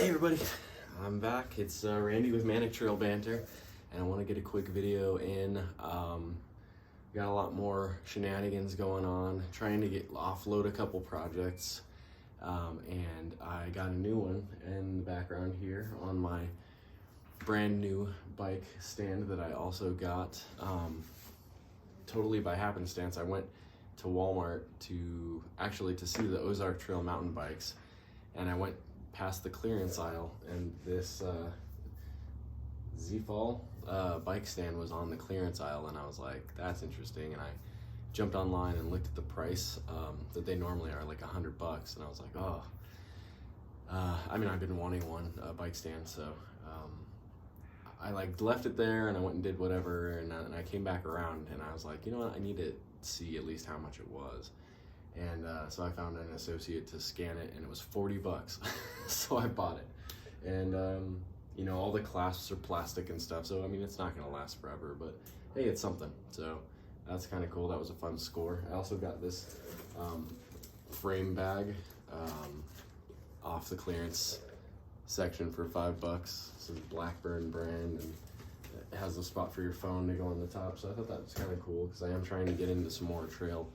Hey everybody, I'm back. It's Randy with Manic Trail Banter, and I want to get a quick video in. Got a lot more shenanigans going on, trying to offload a couple projects, and I got a new one in the background here on my brand new bike stand that I also got totally by happenstance. I went to Walmart to see the Ozark Trail mountain bikes, and I went past the clearance aisle, and this Z-Fall bike stand was on the clearance aisle, and I was like, that's interesting. And I jumped online and looked at the price that they normally are, like $100, and I was like, oh. I mean, I've been wanting a bike stand, so I left it there, and I went and did whatever, and I came back around, and I was like, you know what, I need to see at least how much it was. And so I found an associate to scan it, and it was $40. So I bought it. And you know, all the clasps are plastic and stuff, so I mean, it's not gonna last forever, but hey, it's something. So that's kind of cool. That was a fun score. I also got this frame bag off the clearance section for $5. It's a Blackburn brand, and it has a spot for your phone to go on the top. So I thought that was kind of cool, because I am trying to get into some more trail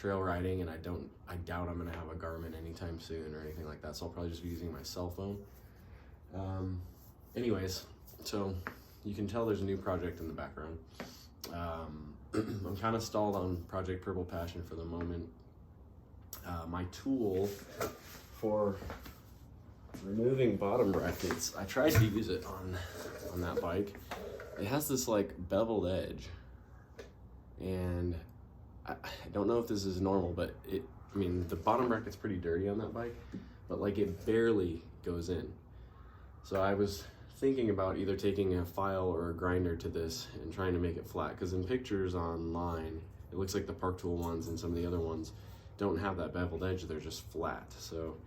riding, and I doubt I'm gonna have a Garmin anytime soon or anything like that, so I'll probably just be using my cell phone. Anyways, so you can tell there's a new project in the background. I'm kind of stalled on Project Purple Passion for the moment. My tool for removing bottom brackets, I tried to use it on that bike. It has this like beveled edge, and I don't know if this is normal, but I mean, the bottom bracket's pretty dirty on that bike, but like it barely goes in. So I was thinking about either taking a file or a grinder to this and trying to make it flat, because in pictures online, it looks like the Park Tool ones and some of the other ones don't have that beveled edge, they're just flat. So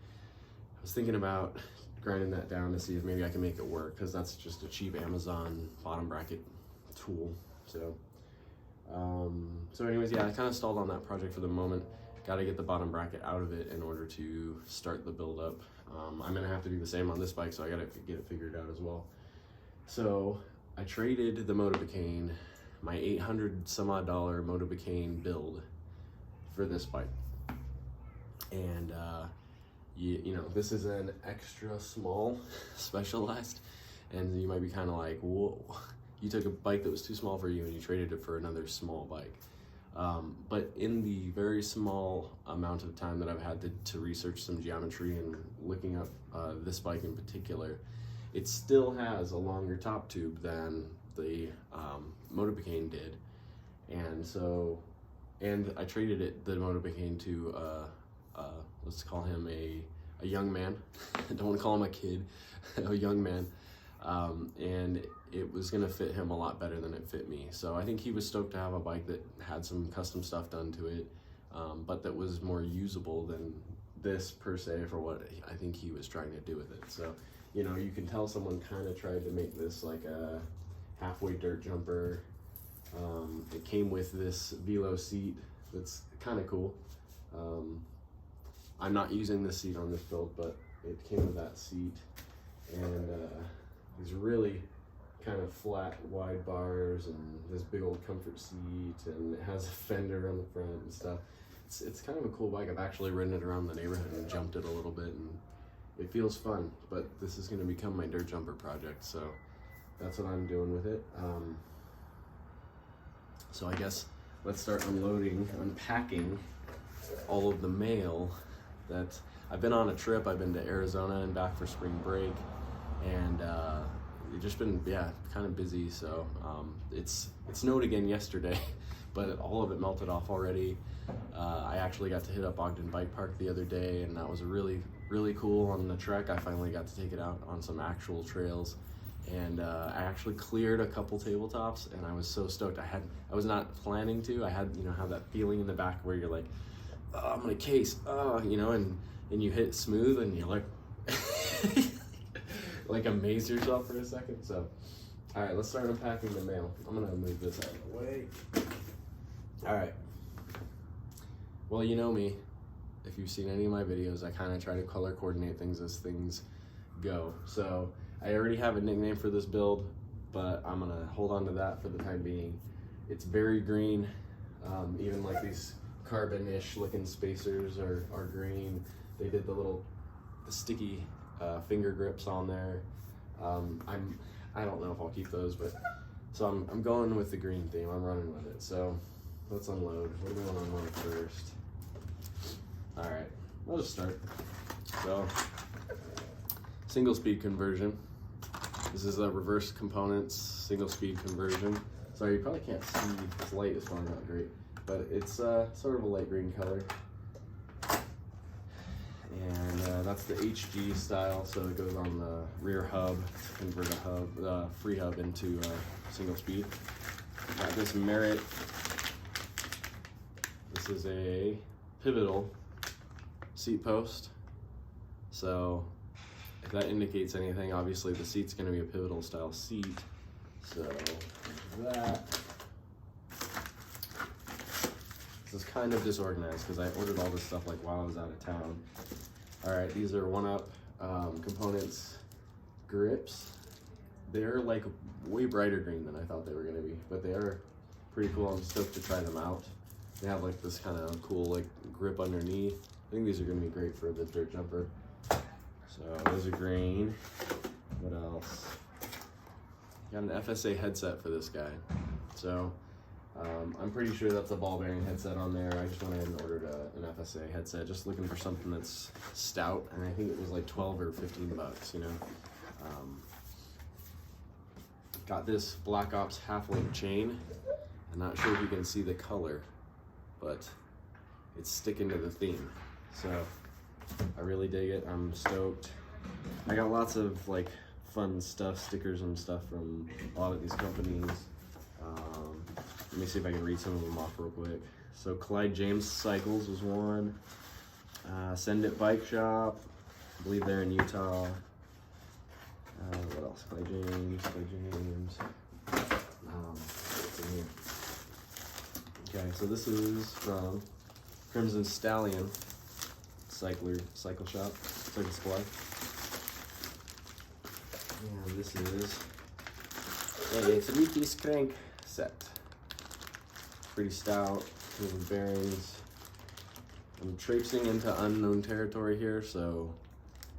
I was thinking about grinding that down to see if maybe I can make it work, because that's just a cheap Amazon bottom bracket tool. So anyways, yeah, I kind of stalled on that project for the moment. Got to get the bottom bracket out of it in order to start the build up. I'm gonna have to do the same on this bike, so I gotta get it figured out as well. So I traded the Motobecane, my $800 some odd Motobecane build, for this bike. And you know, this is an extra small Specialized, and you might be kind of like, whoa, you took a bike that was too small for you and you traded it for another small bike. But in the very small amount of time that I've had to research some geometry and looking up this bike in particular, it still has a longer top tube than the Motobecane did. And I traded the Motobecane to let's call him a young man. I don't want to call him a kid, a young man. And it was gonna fit him a lot better than it fit me. So I think he was stoked to have a bike that had some custom stuff done to it, but that was more usable than this per se for what I think he was trying to do with it. So, you know, you can tell someone kind of tried to make this like a halfway dirt jumper. It came with this Velo seat that's kind of cool. I'm not using this seat on this build, but it came with that seat, and these really kind of flat, wide bars, and this big old comfort seat, and it has a fender on the front and stuff. It's kind of a cool bike. I've actually ridden it around the neighborhood and jumped it a little bit, and it feels fun, but this is going to become my dirt jumper project, so that's what I'm doing with it. So I guess let's start unpacking all of the mail that I've been on a trip. I've been to Arizona and back for spring break, and it's just been, yeah, kind of busy. So it snowed again yesterday, but all of it melted off already. I actually got to hit up Ogden Bike Park the other day, and that was really cool on the trek. I finally got to take it out on some actual trails, and I actually cleared a couple tabletops, and I was so stoked. I was not planning to. I had, you know, have that feeling in the back where you're like, oh, I'm gonna case, you know, and you hit smooth, and you're like like amaze yourself for a second. So all right, let's start unpacking the mail. I'm gonna move this out of the way. All right, well, you know me, if you've seen any of my videos, I kind of try to color coordinate things as things go. So I already have a nickname for this build, but I'm gonna hold on to that for the time being. It's very green. Even like these carbon-ish looking spacers are green. They did the sticky finger grips on there. I don't know if I'll keep those, but so I'm going with the green theme. I'm running with it. So let's unload. What do we want to unload first? All right, I'll just start. So single speed conversion. This is a reverse components single speed conversion. Sorry, you probably can't see, this light is probably not great, but it's sort of a light green color. And that's the HG style, so it goes on the rear hub to convert a hub, free hub into single speed. Got this Merit. This is a pivotal seat post. So if that indicates anything, obviously the seat's going to be a pivotal style seat. So that. This is kind of disorganized because I ordered all this stuff like while I was out of town. All right, these are 1-Up components grips. They're like way brighter green than I thought they were going to be, but they are pretty cool. I'm stoked to try them out. They have like this kind of cool like grip underneath. I think these are going to be great for the dirt jumper. So those are green. What else? Got an FSA headset for this guy. So I'm pretty sure that's a ball bearing headset on there. I just went ahead and ordered an FSA headset, just looking for something that's stout, and I think it was like 12 or 15 bucks, you know. Got this Black Ops half-link chain. I'm not sure if you can see the color, but it's sticking to the theme. So I really dig it. I'm stoked. I got lots of like fun stuff, stickers and stuff from a lot of these companies. Let me see if I can read some of them off real quick. So Clyde James Cycles was one. Send It Bike Shop, I believe they're in Utah. What else? Clyde James. What's in here? Okay, so this is from Crimson Stallion Cycle Shop, Cycle Supply. And this is a 3-piece crank set. Pretty stout, with bearings. I'm traipsing into unknown territory here, so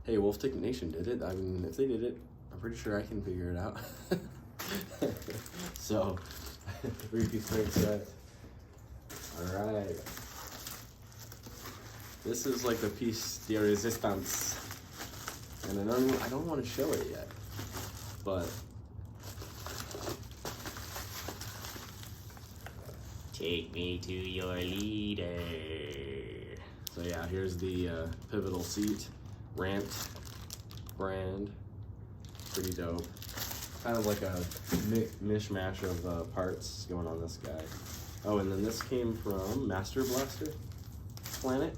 hey, Wolf Ticket Nation did it. I mean, if they did it, I'm pretty sure I can figure it out. So, 3-piece crank set. Alright. This is like the piece de resistance. And I don't want to show it yet, but take me to your leader. So yeah, here's the pivotal seat, Rant brand. Pretty dope. Kind of like a mishmash of parts going on this guy. Oh, and then this came from Master Blaster Planet,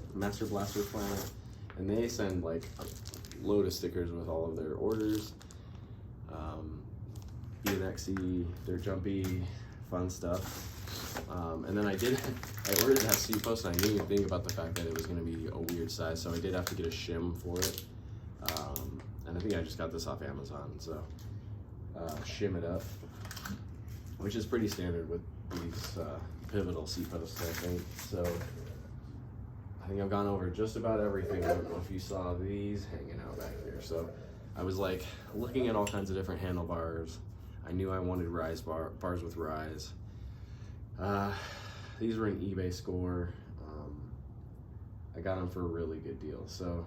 and they send like a load of stickers with all of their orders. BNXy, Dirt Jumpy, fun stuff. And then I ordered that seat post, and I didn't even think about the fact that it was going to be a weird size, so I did have to get a shim for it. And I think I just got this off Amazon, so shim it up, which is pretty standard with these pivotal seat posts, I think. So I think I've gone over just about everything. I don't know if you saw these hanging out back here. So I was like looking at all kinds of different handlebars. I knew I wanted rise bars with rise. These were an eBay score. I got them for a really good deal, so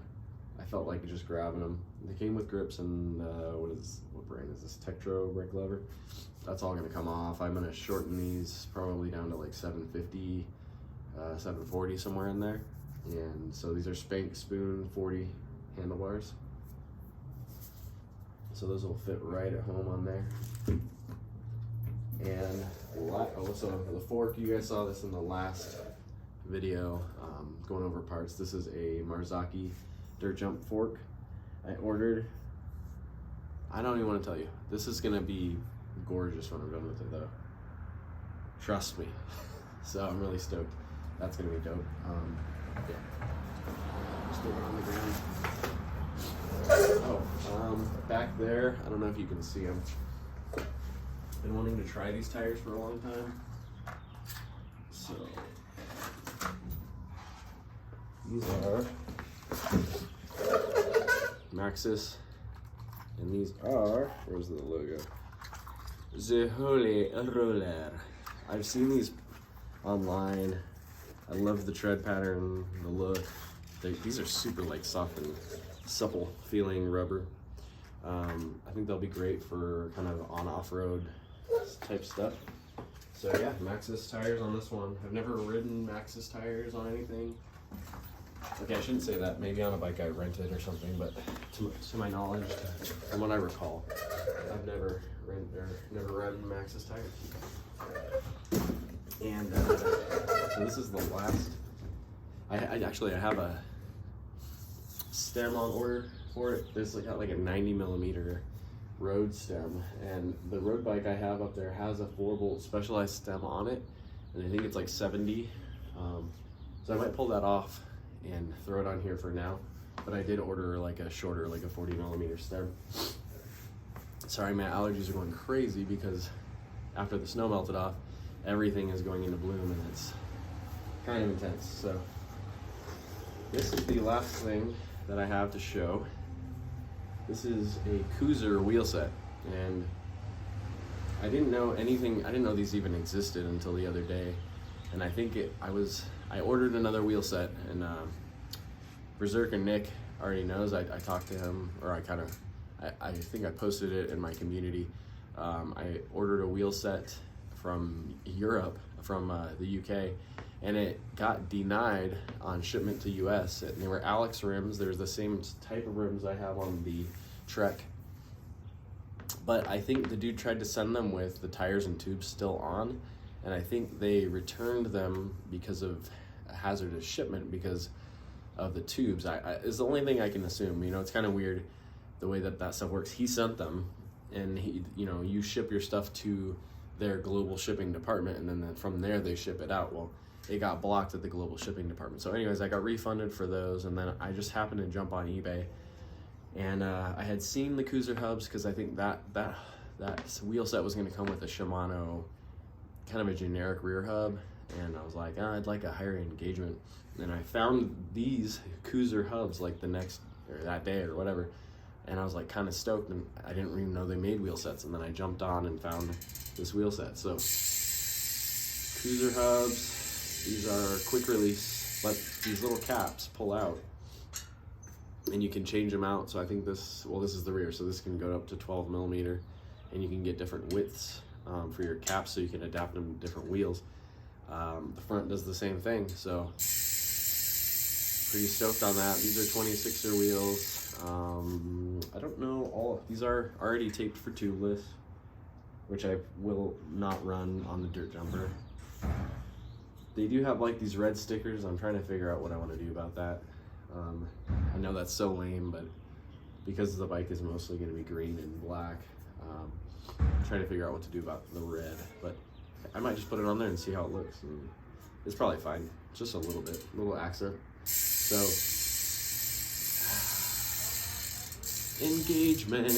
I felt like just grabbing them. They came with grips and what brand is this? Tektro brake lever. That's all gonna come off. I'm gonna shorten these probably down to like 750, 740, somewhere in there. And so these are Spank Spoon 40 handlebars. So those will fit right at home on there. And so the fork, you guys saw this in the last video, going over parts. This is a Marzocchi Dirt Jump fork I ordered. I don't even want to tell you. This is gonna be gorgeous when I'm done with it though. Trust me. So I'm really stoked. That's gonna be dope. Yeah. Just throw it on the ground. Oh, back there, I don't know if you can see them. Been wanting to try these tires for a long time. So, these are Maxxis, and these are, where's the logo? The Holy Roller. I've seen these online. I love the tread pattern, the look. These are super like soft and supple feeling rubber. I think they'll be great for kind of on off-road type stuff. So yeah, Maxxis tires on this one. I've never ridden Maxxis tires on anything. Okay, I shouldn't say that. Maybe on a bike I rented or something, but to my knowledge, from what I recall, I've never run Maxxis tires. And so this is the last. I have a stem on order for it. There's got like a 90mm road stem, and the road bike I have up there has a 4-bolt specialized stem on it, and I think it's like 70. So I might pull that off and throw it on here for now, but I did order like a shorter, like a 40mm stem. Sorry, my allergies are going crazy because after the snow melted off, everything is going into bloom, and it's kind of intense. So this is the last thing that I have to show. This is a Cruiser wheel set, and I didn't know these even existed until the other day. And I think I ordered another wheel set, and Berserker Nick already knows. I talked to him, or I think I posted it in my community. I ordered a wheel set from Europe, from the UK, and it got denied on shipment to US. And they were Alex rims. There's the same type of rims I have on the Trek, but I think the dude tried to send them with the tires and tubes still on, and I think they returned them because of a hazardous shipment because of the tubes. Is the only thing I can assume. You know, it's kind of weird the way that stuff works. He sent them, and you ship your stuff to their global shipping department, and then from there they ship it out. Well, it got blocked at the global shipping department. So anyways, I got refunded for those, and then I just happened to jump on eBay, and I had seen the Cruiser hubs because I think that wheel set was going to come with a Shimano, kind of a generic rear hub, and I was like, I'd like a higher engagement. And I found these Cruiser hubs like the next, or that day or whatever, and I was like kind of stoked, and I didn't even know they made wheel sets, and then I jumped on and found this wheel set. So Cruiser hubs, these are quick release, but these little caps pull out and you can change them out. So I think this is the rear, so this can go up to 12mm, and you can get different widths for your caps, so you can adapt them to different wheels. The front does the same thing, so pretty stoked on that. These are 26er wheels. I don't know, these are already taped for tubeless, which I will not run on the dirt jumper. They do have like these red stickers. I'm trying to figure out what I want to do about that. I know that's so lame, but because the bike is mostly going to be green and black, I'm trying to figure out what to do about the red. But I might just put it on there and see how it looks. And it's probably fine. Just a little accent. So, engagement.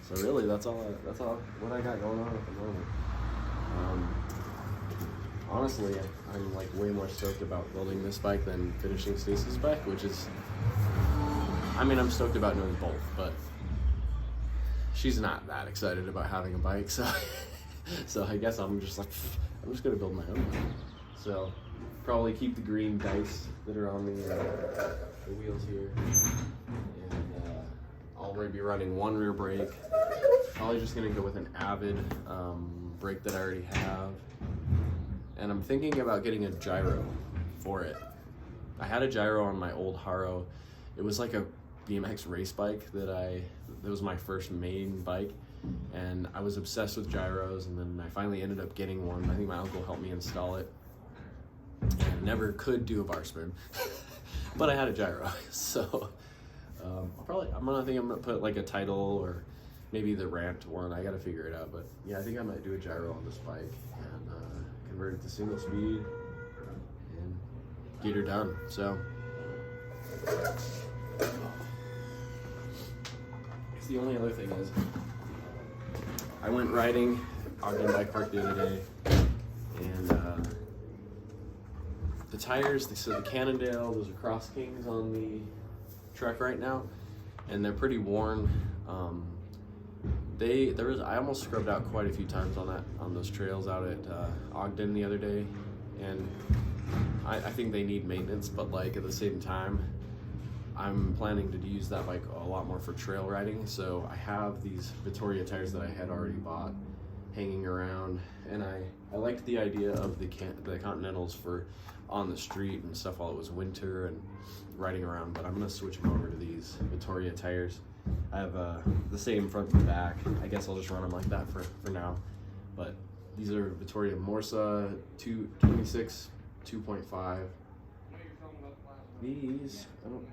So really, that's all what I got going on at the moment. Honestly, I'm like way more stoked about building this bike than finishing Stacy's bike, which is, I'm stoked about doing both, but she's not that excited about having a bike, so I guess I'm just gonna build my own bike. So probably keep the green dice that are on the wheels here, and I'll be running one rear brake. Probably just gonna go with an Avid brake that I already have, and I'm thinking about getting a gyro for it. I had a gyro on my old Haro. It was like a BMX race bike that was my first main bike, and I was obsessed with gyros, and then I finally ended up getting one. I think my uncle helped me install it, and I never could do a bar spin, but I had a gyro. So I'm gonna put like a Tidal or maybe the ramped one. I gotta figure it out, but yeah, I think I might do a gyro on this bike and convert it to single speed, and get her done. So the only other thing is I went riding Ogden Bike Park the other day, and the tires, so the Cannondale, those are Cross Kings on the truck right now, and they're pretty worn. I almost scrubbed out quite a few times on those trails out at Ogden the other day, and I think they need maintenance, but like at the same time, I'm planning to use that bike a lot more for trail riding. So I have these Vittoria tires that I had already bought hanging around, and I liked the idea of the Continentals for on the street and stuff while it was winter and riding around, but I'm gonna switch them over to these Vittoria tires. I have the same front and back. I guess I'll just run them like that for now. But these are Vittoria Morsa 226 2.5. These, I don't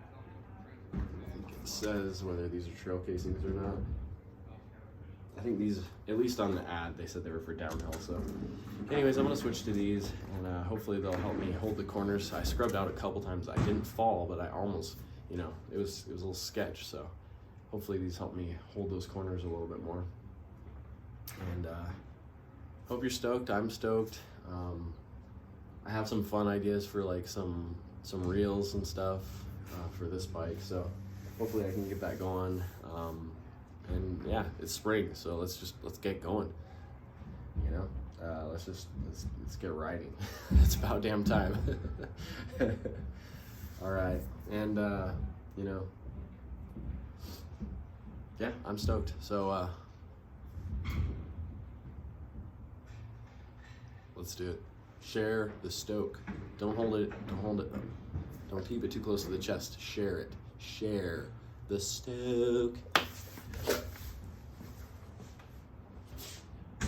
think it says whether these are trail casings or not. I think these, at least on the ad, they said they were for downhill. So anyways, I'm gonna switch to these, and hopefully they'll help me hold the corners. I scrubbed out a couple times. I didn't fall, but I almost, it was a little sketch. So hopefully these help me hold those corners a little bit more. And hope you're stoked. I'm stoked. I have some fun ideas for like some reels and stuff for this bike. So hopefully I can get that going. And yeah, it's spring, so let's get going. Let's get riding. It's about damn time. All right, and yeah, I'm stoked. So let's do it. Share the Stoke. Don't hold it. Don't keep it too close to the chest. Share it. Share the Stoke.